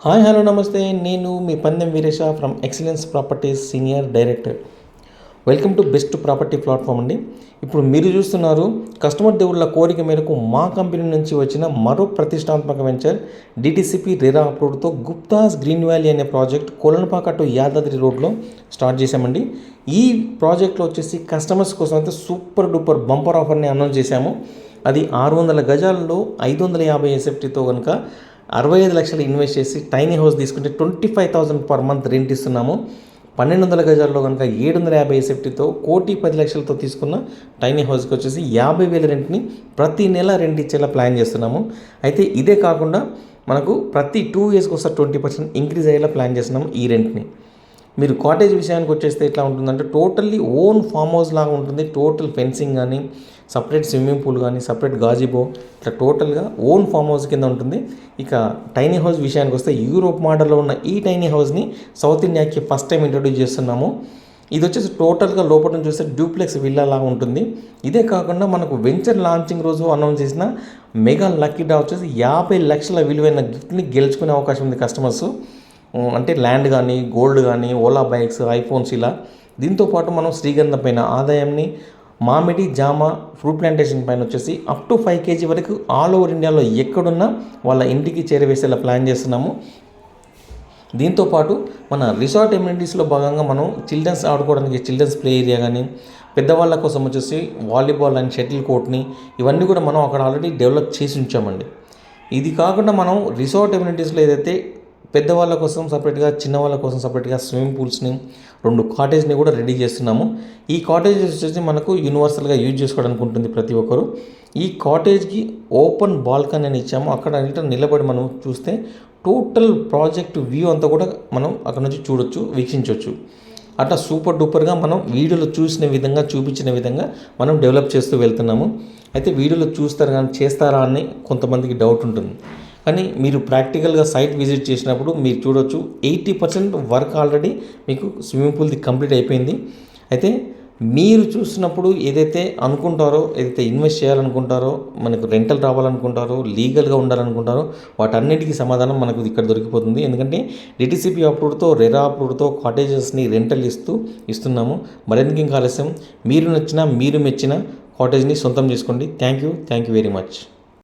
Hi hello నమస్తే. నేను మీ Pandem Veeresha from excellence properties senior director. Welcome to best property platform అండి. ఇప్పుడు మీరు చూస్తున్నారు కస్టమర్ దేవుళ్ళ కోరిక మేరకు మా కంపెనీ నుంచి వచ్చిన మరో ప్రతిష్టాత్మక వెంచర్ డిటిసిపి రెరా అప్రూవ్డ్తో గుప్తాస్ గ్రీన్ వ్యాలీ అనే ప్రాజెక్ట్ కొలనుపాక టు యాదాద్రి రోడ్లో స్టార్ట్ చేశామండి. ఈ ప్రాజెక్ట్లో వచ్చేసి కస్టమర్స్ కోసం అయితే సూపర్ డూపర్ బంపర్ ఆఫర్ని అనౌన్స్ చేశాము. అది 600 గజాల్లో 550 ఎస్ఎఫ్టీతో కనుక 65 లక్షలు ఇన్వెస్ట్ చేసి టైనీ హౌస్ తీసుకుంటే 25,000 పర్ మంత్ రెంట్ ఇస్తున్నాము. 1200 గజాల్లో కనుక 750 ఎస్ఎఫ్టీతో 1,10,00,000తో తీసుకున్న టైనీ హౌస్కి వచ్చేసి 50,000 రెంట్ని ప్రతి నెల రెంట్ ఇచ్చేలా ప్లాన్ చేస్తున్నాము. అయితే ఇదే కాకుండా మనకు ప్రతి 2 ఇయర్స్కి ఒకసారి 20% ఇంక్రీజ్ అయ్యేలా ప్లాన్ చేస్తున్నాము ఈ రెంట్ని. మీరు కాటేజ్ విషయానికి వచ్చేస్తే ఎట్లా ఉంటుందంటే టోటల్లీ ఓన్ ఫామ్ హౌస్ లాగా ఉంటుంది. టోటల్ ఫెన్సింగ్ కానీ, సపరేట్ స్విమ్మింగ్ పూల్ కానీ, సపరేట్ గాజిబో, ఇట్లా టోటల్గా ఓన్ ఫామ్ హౌస్ కింద ఉంటుంది. ఇక టైనీ హౌస్ విషయానికి వస్తే యూరోప్ మోడల్లో ఉన్న ఈ టైనీ హౌస్ని సౌత్ ఇండియాకి ఫస్ట్ టైం ఇంట్రొడ్యూస్ చేస్తున్నాము. ఇది వచ్చేసి టోటల్గా లోపల నుంచి చూస్తే డ్యూప్లెక్స్ విల్లా లాగా ఉంటుంది. ఇదే కాకుండా మనకు వెంచర్ లాంచింగ్ రోజు అనౌన్స్ చేసిన మెగా లక్కీ డ్రా వచ్చేసి 50 లక్షల విలువైన గిఫ్ట్ని గెలుచుకునే అవకాశం ఉంది కస్టమర్స్. అంటే ల్యాండ్ కానీ, గోల్డ్ కానీ, ఓలా బైక్స్, ఐఫోన్స్ ఇలా. దీంతోపాటు మనం శ్రీగంధం పైన ఆదాయంని, మామిడి, జామ, ఫ్రూట్ ప్లాంటేషన్ పైన వచ్చేసి అప్ టు 5 kg వరకు ఆల్ ఓవర్ ఇండియాలో ఎక్కడున్నా వాళ్ళ ఇంటికి చేరవేసేలా ప్లాన్ చేస్తున్నాము. దీంతోపాటు మన రిసార్ట్ ఎమ్యూనిటీస్లో భాగంగా మనం చిల్డ్రన్స్ ఆడుకోవడానికి చిల్డ్రన్స్ ప్లే ఏరియా కానీ, పెద్దవాళ్ళ కోసం వచ్చేసి వాలీబాల్ అండ్ షటిల్ కోర్ట్ని ఇవన్నీ కూడా మనం అక్కడ ఆల్రెడీ డెవలప్ చేసి ఉంచామండి. ఇది కాకుండా మనం రిసార్ట్ ఎమ్యూనిటీస్లో ఏదైతే పెద్దవాళ్ళ కోసం సపరేట్గా, చిన్నవాళ్ళ కోసం సపరేట్గా స్విమ్మింగ్ పూల్స్ని, 2 కాటేజ్ని కూడా రెడీ చేస్తున్నాము. ఈ కాటేజ్ వచ్చేసి మనకు యూనివర్సల్గా యూజ్ చేసుకోవడానికి ఉంటుంది ప్రతి ఒక్కరు. ఈ కాటేజ్కి ఓపెన్ బాల్కనీ అని ఇచ్చాము. అక్కడ నిలబడి మనం చూస్తే టోటల్ ప్రాజెక్ట్ వ్యూ అంతా కూడా మనం అక్కడ నుంచి వీక్షించవచ్చు. అట్లా సూపర్ డూపర్గా మనం వీడియోలో చూసిన విధంగా, చూపించిన విధంగా మనం డెవలప్ చేస్తూ వెళ్తున్నాము. అయితే వీడియోలో చూస్తారు కానీ చేస్తారా అని కొంతమందికి డౌట్ ఉంటుంది. కానీ మీరు ప్రాక్టికల్గా సైట్ విజిట్ చేసినప్పుడు మీరు చూడవచ్చు 80% వర్క్ ఆల్రెడీ మీకు స్విమ్మింగ్ పూల్ది కంప్లీట్ అయిపోయింది. అయితే మీరు చూసినప్పుడు ఏదైతే అనుకుంటారో, ఏదైతే ఇన్వెస్ట్ చేయాలనుకుంటారో, మనకు రెంటల్ రావాలనుకుంటారో, లీగల్గా ఉండాలనుకుంటారో వాటన్నిటికీ సమాధానం మనకు ఇక్కడ దొరికిపోతుంది. ఎందుకంటే డిటిసిపి అప్రూవ్డ్తో, రెరా అప్రూవ్డ్తో కాటేజెస్ని రెంటల్ ఇస్తున్నాము. మరెందుకు ఇంకా ఆలస్యం, మీరు నచ్చిన, మీరు మెచ్చిన కాటేజ్ని సొంతం చేసుకోండి. Thank you very much.